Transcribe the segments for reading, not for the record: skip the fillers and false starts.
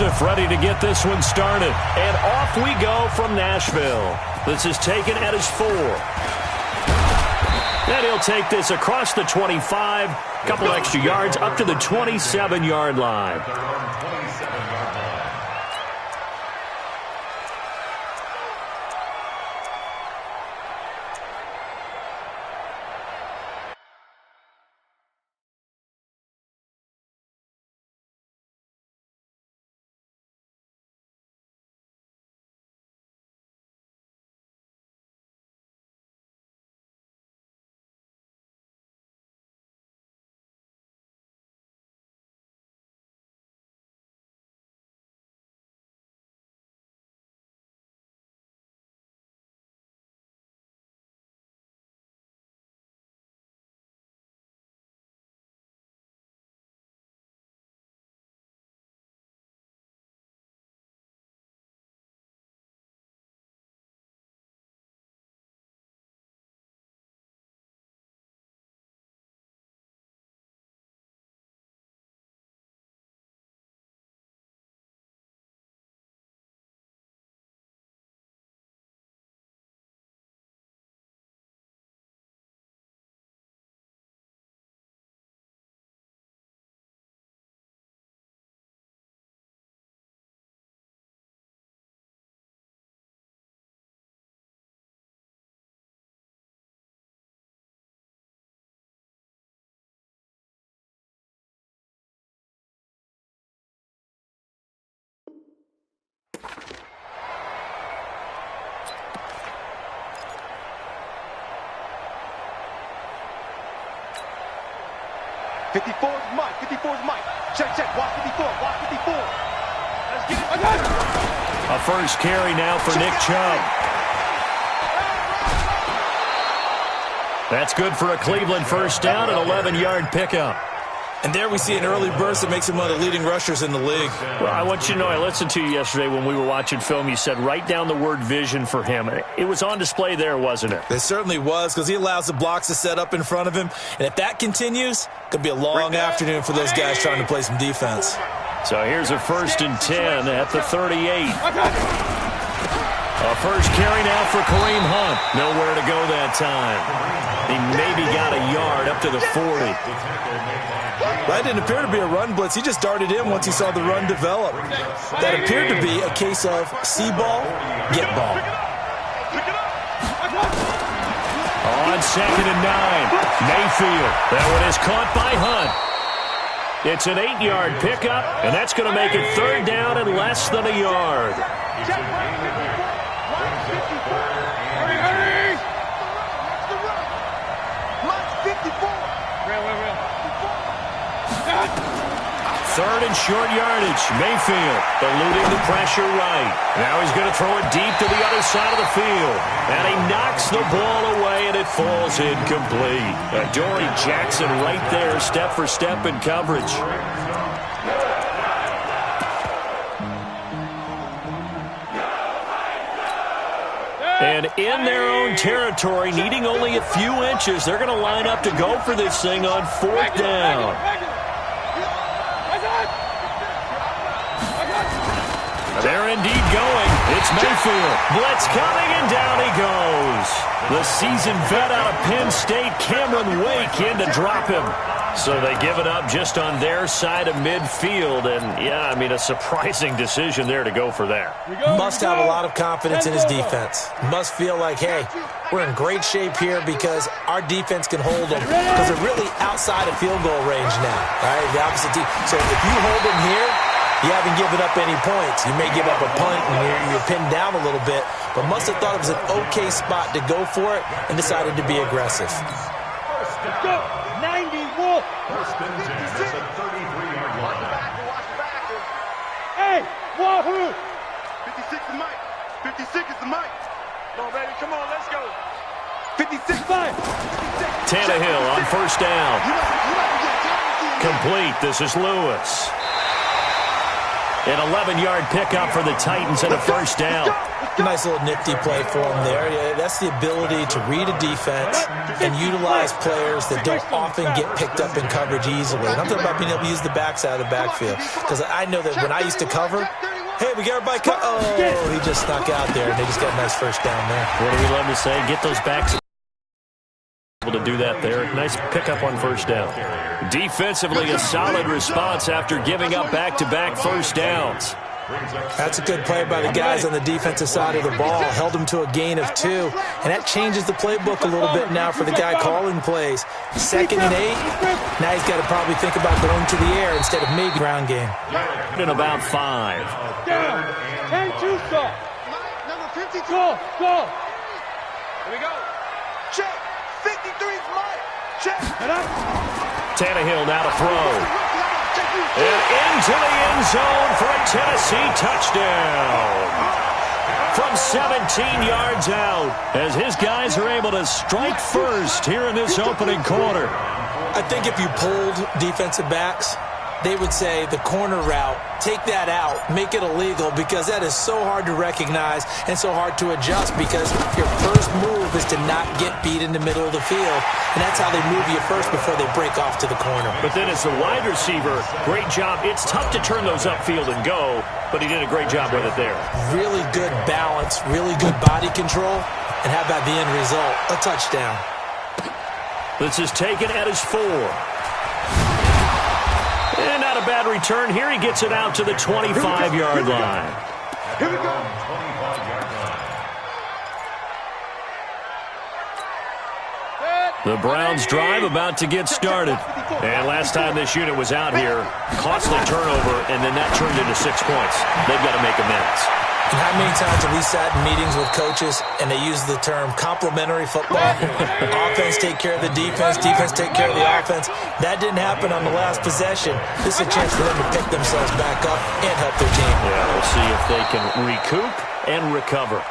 Joseph ready to get this one started. And off we go from Nashville. This is taken at his 4. And he'll take this across the 25. A couple extra yards up to the 27-yard line. 54 is Mike. 54 is Mike. Check, check. Watch 54. Watch 54. Let's get it. A first carry now for Nick Chubb. That's good for a Cleveland first down, an 11-yard pickup. And there we see an early burst that makes him one of the leading rushers in the league. Well, I want you to know, I listened to you yesterday when we were watching film. You said write down the word vision for him. It was on display there, wasn't it? It certainly was, because he allows the blocks to set up in front of him. And if that continues, it could be a long afternoon for those guys trying to play some defense. So here's a 1st and 10 at the 38. A first carry now for Kareem Hunt. Nowhere to go that time. He maybe got a yard up to the 40. That didn't appear to be a run blitz. He just darted in once he saw the run develop. That appeared to be a case of see ball, get ball. On 2nd and 9, Mayfield. That one is caught by Hunt. It's an 8-yard pickup, and that's going to make it 3rd down and less than a yard. Third and short yardage. Mayfield eluding the pressure right. Now he's going to throw it deep to the other side of the field. And he knocks the ball away, and it falls incomplete. Dory Jackson right there, step for step in coverage. And in their own territory, needing only a few inches, they're going to line up to go for this thing on 4th down. They're indeed going. It's Mayfield. Blitz coming, and down he goes. The seasoned vet out of Penn State, Cameron Wake, in to drop him. So they give it up just on their side of midfield. And, yeah, I mean, a surprising decision there to go for that. Must have a lot of confidence in his defense. Must feel like, hey, we're in great shape here because our defense can hold them because they're really outside of field goal range now, right? The opposite team. So if you hold them here, you haven't given up any points. You may give up a punt and you're pinned down a little bit, but must have thought it was an okay spot to go for it and decided to be aggressive. Let's go. 91. First and 10 at the 33-yard line. Hey, wahoo. 56 is Mike. 56 is the Mike. Come on, baby. Come on, let's go. 56 Mike. Tannehill on 1st down. Complete. This is Lewis. An 11-yard pickup for the Titans and a first down. Nice little nifty play for him there. Yeah, that's the ability to read a defense and utilize players that don't often get picked up in coverage easily. And I'm talking about being able to use the backside of the backfield. Because I know that when I used to cover, hey, we got everybody oh, he just snuck out there, and they just got a nice first down there. What do we love to say? Get those backs able to do that there. Nice pickup on first down. Defensively, a solid response after giving up back-to-back first downs. That's a good play by the guys on the defensive side of the ball. Held them to a gain of 2. And that changes the playbook a little bit now for the guy calling plays. 2nd and 8. Now he's got to probably think about going to the air instead of maybe ground game. In about 5. Down. 10-2 stop. Number 52. Go. Here we go. Check. 53's Mike. Check. Tannehill now to throw. And into the end zone for a Tennessee touchdown. From 17 yards out, as his guys are able to strike first here in this opening quarter. I think if you pulled defensive backs, they would say the corner route, take that out, make it illegal, because that is so hard to recognize and so hard to adjust, because your first move is to not get beat in the middle of the field, and that's how they move you first before they break off to the corner. But then as the wide receiver, great job. It's tough to turn those upfield and go, but he did a great job with it there. Really good balance, really good body control, and how about the end result? A touchdown. This is taken at his 4. And not a bad return here. He gets it out to the 25-yard line. Here we go. The Browns drive about to get started. And last time this unit was out here, costly turnover, and then that turned into 6 points. They've got to make amends. And how many times have we sat in meetings with coaches and they use the term complementary football? Offense take care of the defense, defense take care of the offense. That didn't happen on the last possession. This is a chance for them to pick themselves back up and help their team. Yeah, we'll see if they can recoup and recover.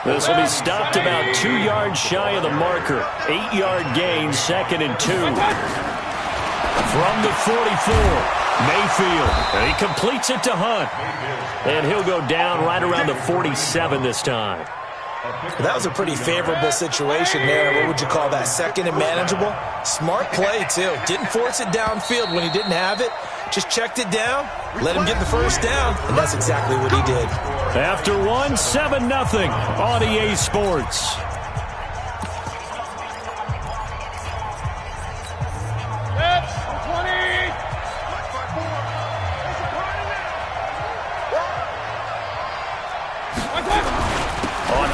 This will be stopped about 2 yards shy of the marker. 8-yard gain, 2nd and 2. From the 44, Mayfield. And he completes it to Hunt. And he'll go down right around the 47 this time. That was a pretty favorable situation there. What would you call that? 2nd and manageable? Smart play, too. Didn't force it downfield when he didn't have it. Just checked it down, let him get the first down, and that's exactly what he did. After 1, 7-0 on EA Sports.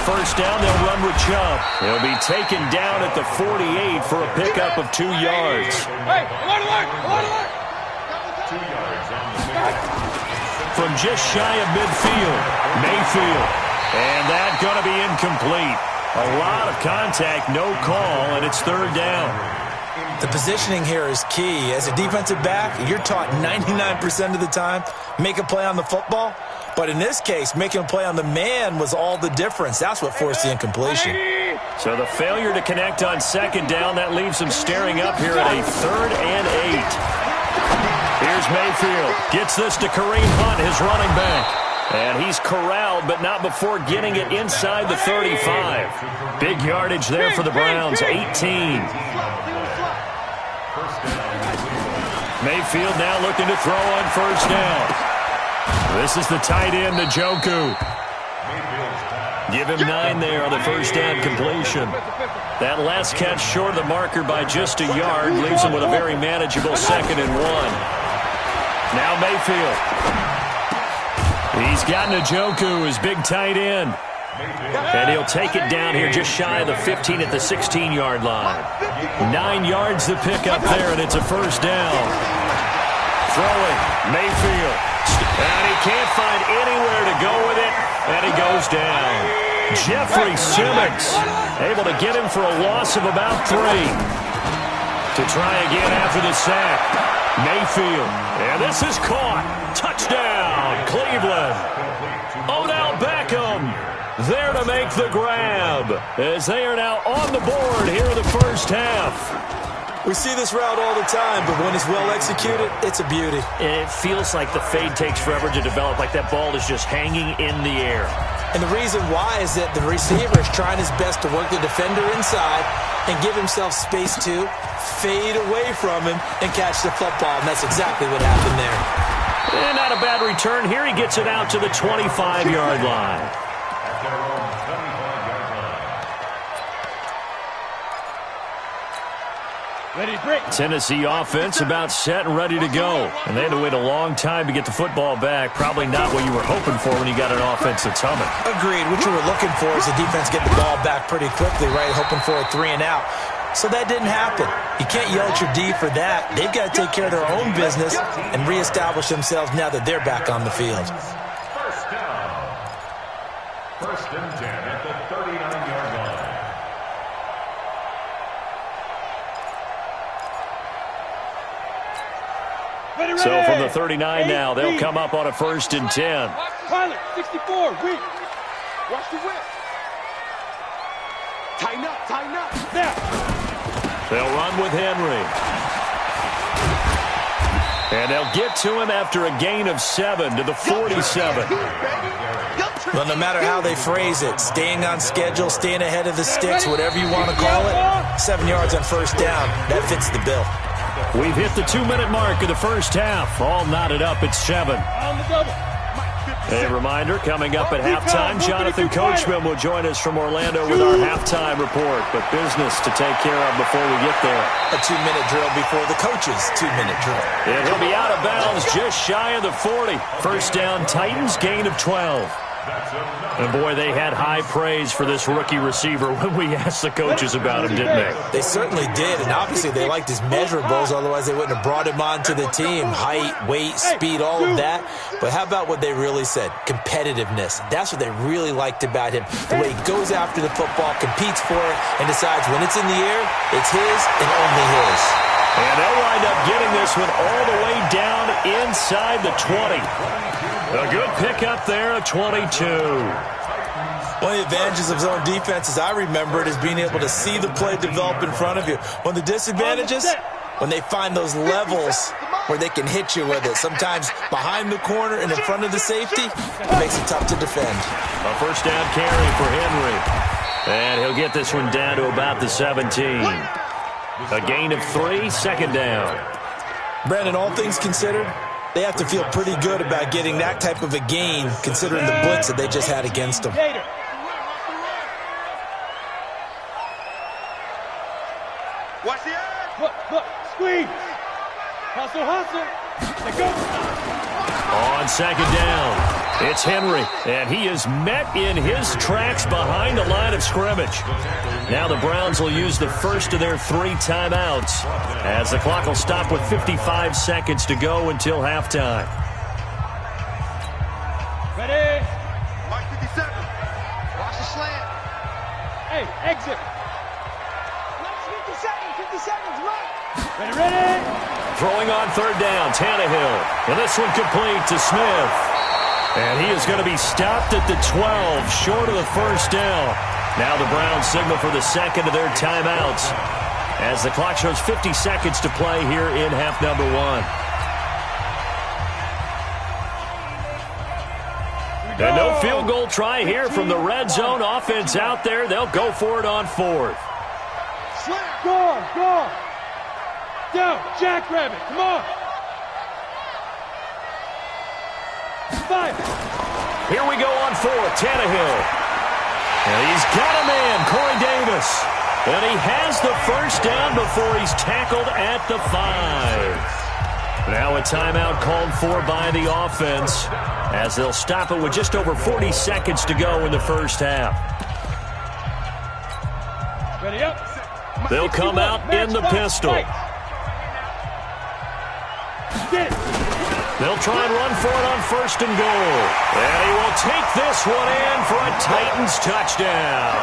First down, they'll run with Chubb. He'll be taken down at the 48 for a pickup of 2 yards. Hey, alert! 2 yards on the pickup. From just shy of midfield, Mayfield. And that's going to be incomplete. A lot of contact, no call, and it's 3rd down. The positioning here is key. As a defensive back, you're taught 99% of the time, make a play on the football. But in this case, making a play on the man was all the difference. That's what forced the incompletion. So the failure to connect on 2nd down, that leaves him staring up here at a 3rd and 8. Here's Mayfield. Gets this to Kareem Hunt, his running back. And he's corralled, but not before getting it inside the 35. Big yardage there for the Browns, 18. Mayfield now looking to throw on first down. This is the tight end, Njoku. Give him 9 there on the first down completion. That last catch short of the marker by just a yard leaves him with a very manageable 2nd and 1. Now Mayfield. He's got Njoku, his big tight end. And he'll take it down here just shy of the 15 at the 16-yard line. 9 yards to pick up there, and it's a first down. Throwing, Mayfield. And he can't find anywhere to go with it, and he goes down. Jeffrey Simmons able to get him for a loss of about 3. To try again after the sack. Mayfield. And this is caught. Touchdown, Cleveland. Odell Beckham there to make the grab, as they are now on the board here in the first half. We see this route all the time, but when it's well executed, it's a beauty. It feels like the fade takes forever to develop, like that ball is just hanging in the air. And the reason why is that the receiver is trying his best to work the defender inside and give himself space to fade away from him and catch the football, and that's exactly what happened there. And not a bad return here. He gets it out to the 25-yard line. Tennessee offense about set and ready to go. And they had to wait a long time to get the football back. Probably not what you were hoping for when you got an offense that's humming. Agreed. What you were looking for is the defense get the ball back pretty quickly, right? Hoping for a 3 and out. So that didn't happen. You can't yell at your D for that. They've got to take care of their own business and reestablish themselves now that they're back on the field. First down. First and 10 at the 39-yard line. So from the 39 now, they'll come up on a 1st and 10. Pilot, 64, weak. Watch the whip. Tighten up, tighten up. There. They'll run with Henry. And they'll get to him after a gain of 7 to the 47. Well, no matter how they phrase it, staying on schedule, staying ahead of the sticks, whatever you want to call it, 7 yards on 1st down, that fits the bill. We've hit the 2-minute mark of the first half. All knotted up at 7. On the double. A reminder, coming up at halftime, Jonathan Coachman will join us from Orlando with our halftime report. But business to take care of before we get there. A 2-minute drill before the coach's 2-minute drill. And he'll be out of bounds just shy of the 40. First down, Titans, gain of 12. And boy, they had high praise for this rookie receiver when we asked the coaches about him, didn't they? They certainly did, and obviously they liked his measurables, otherwise they wouldn't have brought him onto the team. Height, weight, speed, all of that. But how about what they really said? Competitiveness. That's what they really liked about him. The way he goes after the football, competes for it, and decides when it's in the air, it's his and only his. And they'll wind up getting this one all the way down inside the 20. A good pickup there of 22. One of the advantages of zone defense, as I remember it, is being able to see the play develop in front of you. One of the disadvantages, when they find those levels where they can hit you with it, sometimes behind the corner and in front of the safety, it makes it tough to defend. A first down carry for Henry. And he'll get this one down to about the 17. A gain of 3, 2nd down. Brandon, all things considered, they have to feel pretty good about getting that type of a gain, considering the blitz that they just had against them. Watch the eye. Look, squeeze. Hustle, hustle. Let go. On 2nd down, it's Henry, and he is met in his tracks behind the line of scrimmage. Now the Browns will use the first of their 3 timeouts, as the clock will stop with 55 seconds to go until halftime. Ready? Mark 57. Watch the slant. Hey, exit. 50 seconds, right. Ready? Throwing on 3rd down, Tannehill. And this one complete to Smith. And he is going to be stopped at the 12, short of the 1st down. Now the Browns signal for the 2nd of their timeouts, as the clock shows 50 seconds to play here in half number 1. And no field goal try here from the red zone offense out there. They'll go for it on 4th. Go. Down, jackrabbit, come on. 5. Here we go on 4th, Tannehill. And he's got a man, Corey Davis. And he has the 1st down before he's tackled at the 5. Now a timeout called for by the offense, as they'll stop it with just over 40 seconds to go in the first half. Ready up. They'll come out in the pistol. They'll try and run for it on 1st and goal. And he will take this one in for a Titans touchdown.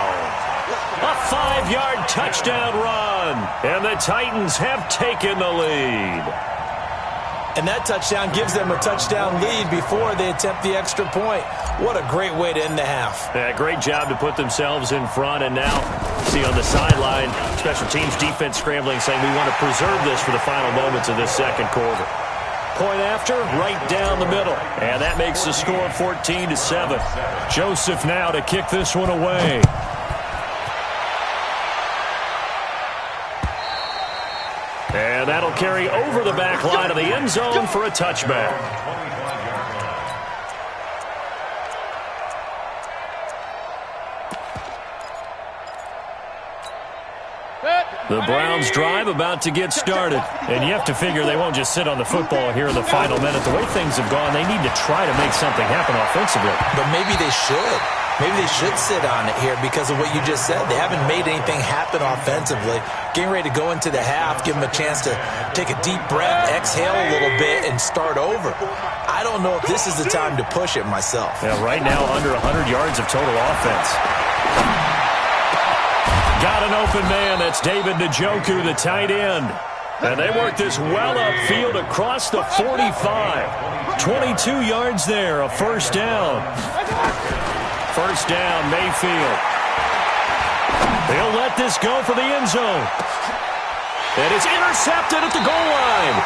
A 5-yard touchdown run. And the Titans have taken the lead. And that touchdown gives them a touchdown lead before they attempt the extra point. What a great way to end the half. Yeah, great job to put themselves in front. And now, see on the sideline, special teams defense scrambling, saying we want to preserve this for the final moments of this second quarter. Point after, right down the middle. And that makes the score 14-7. Joseph now to kick this one away. And that'll carry over the back line of the end zone for a touchback. The Browns drive about to get started. And you have to figure they won't just sit on the football here in the final minute. The way things have gone, they need to try to make something happen offensively. But maybe they should. Maybe they should sit on it here because of what you just said. They haven't made anything happen offensively. Getting ready to go into the half, give them a chance to take a deep breath, exhale a little bit, and start over. I don't know if this is the time to push it myself. Yeah, right now under 100 yards of total offense. Got an open man. That's David Njoku, the tight end. And they work this well upfield across the 45. 22 yards there, a first down. First down, Mayfield. They'll let this go for the end zone. And it's intercepted at the goal line.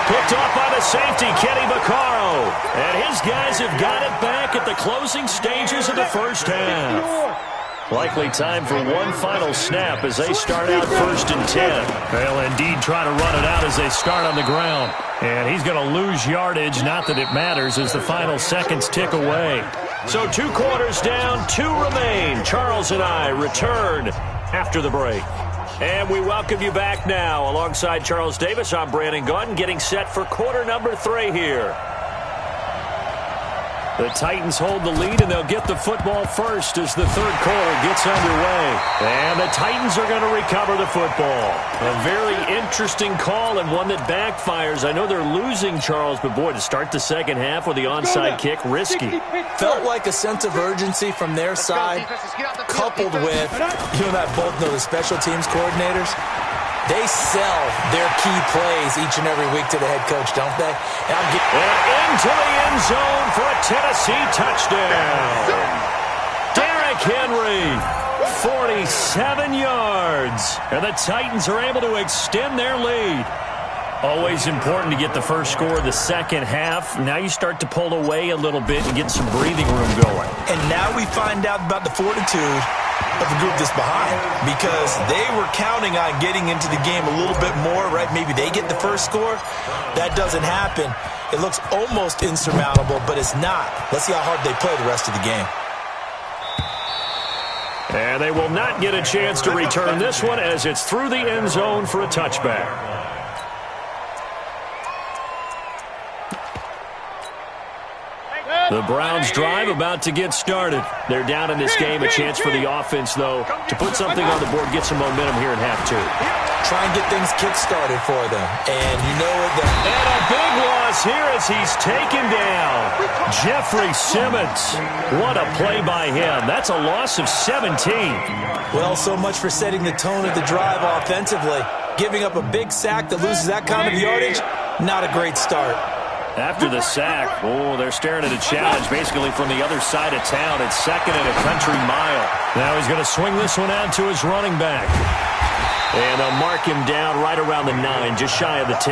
Picked off by the safety, Kenny Vaccaro. And his guys have got it back at the closing stages of the first half. Likely time for one final snap as they start out 1st and 10. They'll indeed try to run it out as they start on the ground. And he's going to lose yardage, not that it matters, as the final seconds tick away. So 2 quarters down, 2 remain. Charles and I return after the break. And we welcome you back now. Alongside Charles Davis, I'm Brandon Gaudin, getting set for quarter number 3 here. The Titans hold the lead, and they'll get the football first as the third quarter gets underway. And the Titans are going to recover the football. A very interesting call and one that backfires. I know they're losing, Charles, but boy, to start the second half with the onside kick, risky. Felt like a sense of urgency from their side, coupled with, you and I both know the special teams coordinators. They sell their key plays each and every week to the head coach, don't they? And into the end zone for a Tennessee touchdown. Derrick Henry, 47 yards. And the Titans are able to extend their lead. Always important to get the first score of the second half. Now you start to pull away a little bit and get some breathing room going. And now we find out about the fortitude of the group that's behind, because they were counting on getting into the game a little bit more, right? Maybe they get the first score. That doesn't happen. It looks almost insurmountable, but it's not. Let's see how hard they play the rest of the game. And they will not get a chance to return this one as it's through the end zone for a touchback. The Browns drive about to get started. They're down in this game. A chance for the offense, though, to put something on the board, get some momentum here in half 2. Try and get things kick-started for them. And you know that. And a big loss here as he's taken down. Jeffrey Simmons. What a play by him. That's a loss of 17. Well, so much for setting the tone of the drive offensively. Giving up a big sack that loses that kind of yardage, not a great start. After the sack, they're staring at a challenge basically from the other side of town. It's 2nd and a country mile. Now he's going to swing this one out to his running back. And they'll mark him down right around the 9, just shy of the 10.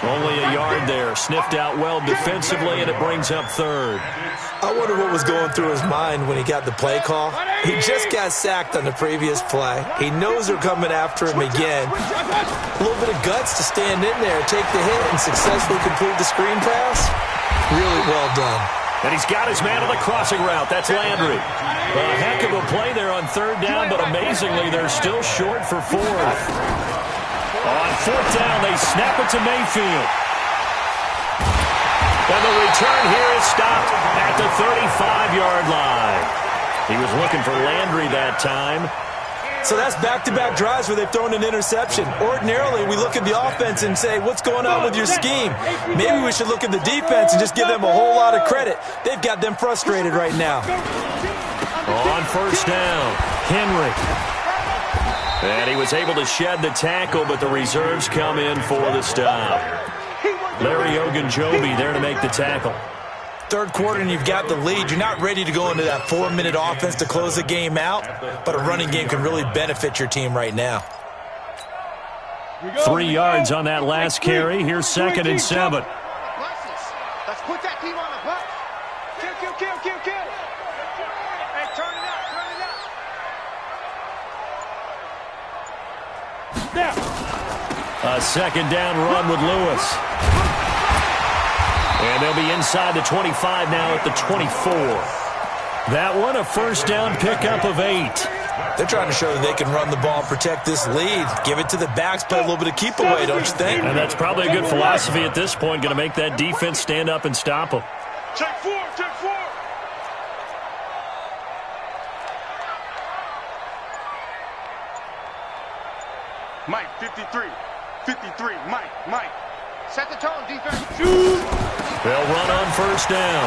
Only a yard there. Sniffed out well defensively, and it brings up 3rd. I wonder what was going through his mind when he got the play call. He just got sacked on the previous play. He knows they're coming after him again. A little bit of guts to stand in there, take the hit, and successfully complete the screen pass. Really well done. And he's got his man on the crossing route. That's Landry. A heck of a play there on 3rd down, but amazingly, they're still short for 4th. On 4th down, they snap it to Mayfield. And the return here is stopped at the 35-yard line. He was looking for Landry that time. So that's back-to-back drives where they've thrown an interception. Ordinarily, we look at the offense and say, what's going on with your scheme? Maybe we should look at the defense and just give them a whole lot of credit. They've got them frustrated right now. On 1st down, Henry. And he was able to shed the tackle, but the reserves come in for the stop. Larry Ogunjobi there to make the tackle. Third quarter and you've got the lead. You're not ready to go into that 4-minute offense to close the game out, but a running game can really benefit your team right now. 3 yards on that last carry. Here's 2nd and 7. Let's put that team on the bus. Kill. Hey, turn it up. A 2nd down run with Lewis. And they'll be inside the 25 now at the 24. That one, a 1st down pickup of 8. They're trying to show that they can run the ball and protect this lead. Give it to the backs, play a little bit of keep away, don't you think? And that's probably a good philosophy at this point, going to make that defense stand up and stop them. Check 4. Mike, 53. Mike. Set the tone, defense. They'll run on 1st down.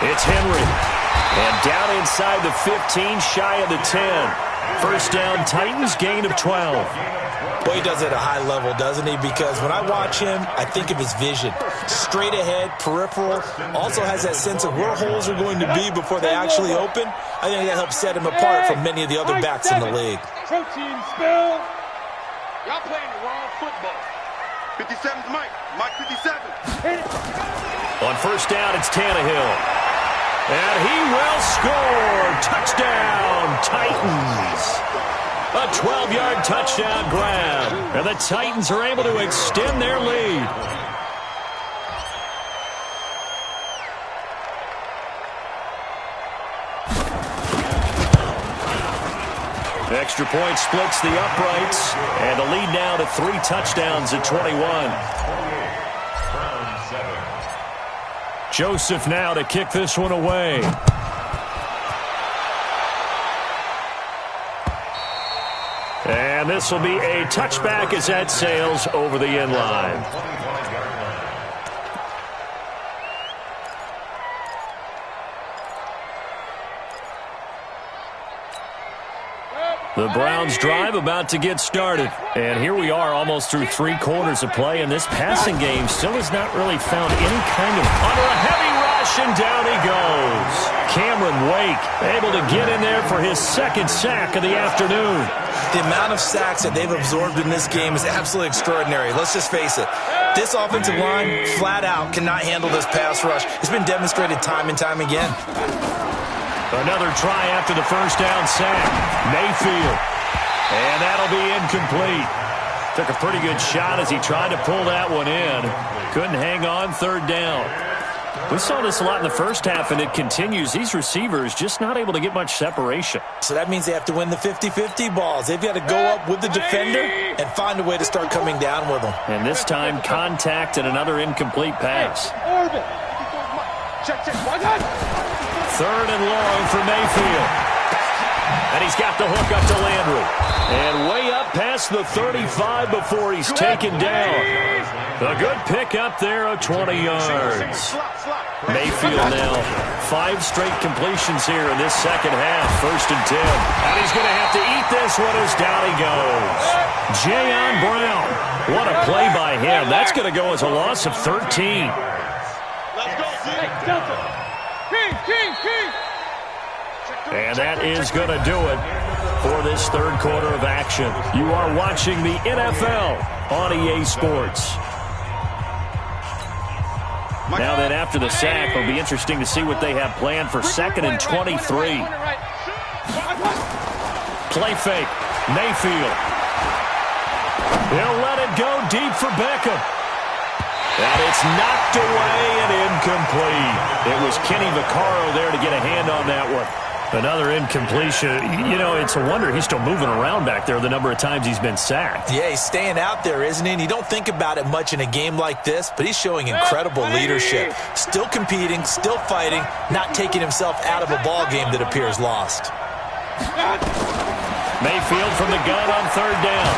It's Henry. And down inside the 15, shy of the 10. 1st down, Titans, gain of 12. Boy, he does it at a high level, doesn't he? Because when I watch him, I think of his vision. Straight ahead, peripheral. Also has that sense of where holes are going to be before they actually open. I think that helps set him apart from many of the other backs in the league. Protein spill. Y'all playing the wrong football. 57's Mike. Mike 57. On 1st down, it's Tannehill. And he will score. Touchdown, Titans. A 12-yard touchdown grab. And the Titans are able to extend their lead. Extra point splits the uprights. And the lead now to 3 touchdowns at 21. Joseph now to kick this one away. And this will be a touchback as that sails over the end line. The Browns drive about to get started. And here we are almost through 3 quarters of play, and this passing game still has not really found any kind of under a heavy rush, and down he goes. Cameron Wake able to get in there for his 2nd sack of the afternoon. The amount of sacks that they've absorbed in this game is absolutely extraordinary. Let's just face it. This offensive line, flat out, cannot handle this pass rush. It's been demonstrated time and time again. Another try after the 1st down sack. Mayfield. And that'll be incomplete. Took a pretty good shot as he tried to pull that one in. Couldn't hang on 3rd down. We saw this a lot in the first half, and it continues. These receivers just not able to get much separation. So that means they have to win the 50-50 balls. They've got to go up with the defender and find a way to start coming down with them. And this time, contact and another incomplete pass. Check. 3rd and long for Mayfield. And he's got the hook up to Landry. And way up past the 35 before he's taken down. A good pick up there of 20 yards. Mayfield now 5 straight completions here in this 2nd half. 1st and 10. And he's going to have to eat this one as down he goes. Jayon Brown. What a play by him. That's going to go as a loss of 13. Let's go, Delta. King. And that is going to do it for this 3rd quarter of action. You are watching the NFL on EA Sports. Now then, after the sack, it'll be interesting to see what they have planned for 2nd and 23. Play fake. Mayfield. He'll let it go deep for Beckham. And it's knocked away and incomplete. It was Kenny Vaccaro there to get a hand on that one. Another incompletion. You know, it's a wonder he's still moving around back there the number of times he's been sacked. Yeah, he's staying out there, isn't he? And you don't think about it much in a game like this, but he's showing incredible leadership. Still competing, still fighting, not taking himself out of a ball game that appears lost. Mayfield from the gun on 3rd down.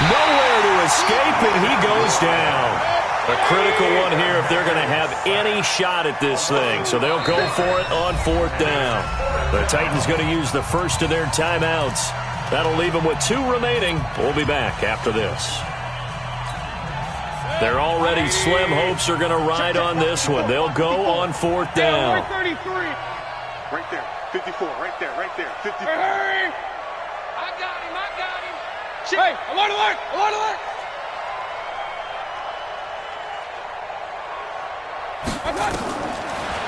Nowhere to escape, and he goes down. A critical one here if they're going to have any shot at this thing. So they'll go for it on 4th down. The Titans going to use the first of their timeouts. That'll leave them with 2 remaining. We'll be back after this. Their already slim hopes are going to ride on this one. They'll go on fourth down. 33. Right there. 54. Right there. Right there. 54. Hey! I got him. Hey, alert, alert, alert, alert.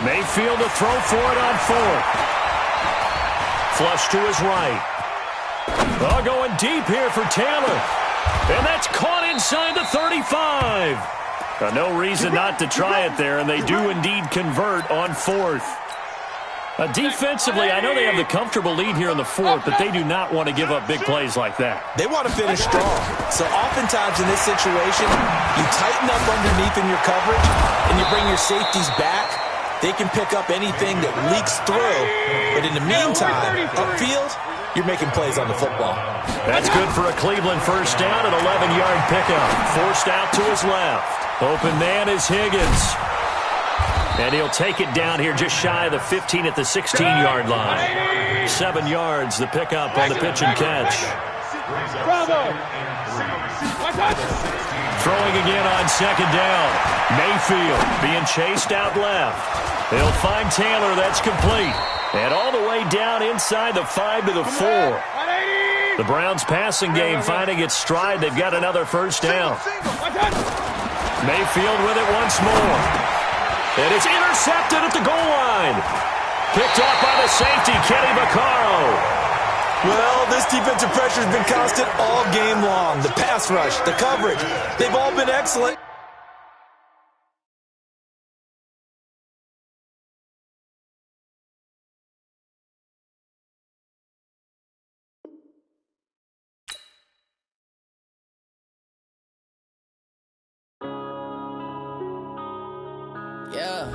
Mayfield to throw for it on fourth. Flush to his right. Oh, going deep here for Taylor. And that's caught inside the 35. No reason not to try it there, and they do indeed convert on fourth. Defensively, I know they have the comfortable lead here in the fourth, but they do not want to give up big plays like that. They want to finish strong. So oftentimes in this situation, you tighten up underneath in your coverage, and you bring your safeties back. They can pick up anything that leaks through. But in the meantime, upfield, you're making plays on the football. That's good for a Cleveland first down, an 11-yard pickup. Forced out to his left. Open man is Higgins. And he'll take it down here just shy of the 15 at the 16-yard line. 7 yards, the pickup on the pitch and catch. Bravo. Throwing again on second down. Mayfield being chased out left. They'll find Taylor. That's complete. And all the way down inside the 5 to the 4. The Browns passing game finding its stride. They've got another first down. Mayfield with it once more. And it's intercepted at the goal line. Picked off by the safety, Kenny Vaccaro. Well, this defensive pressure has been constant all game long. The pass rush, the coverage, they've all been excellent. Yeah.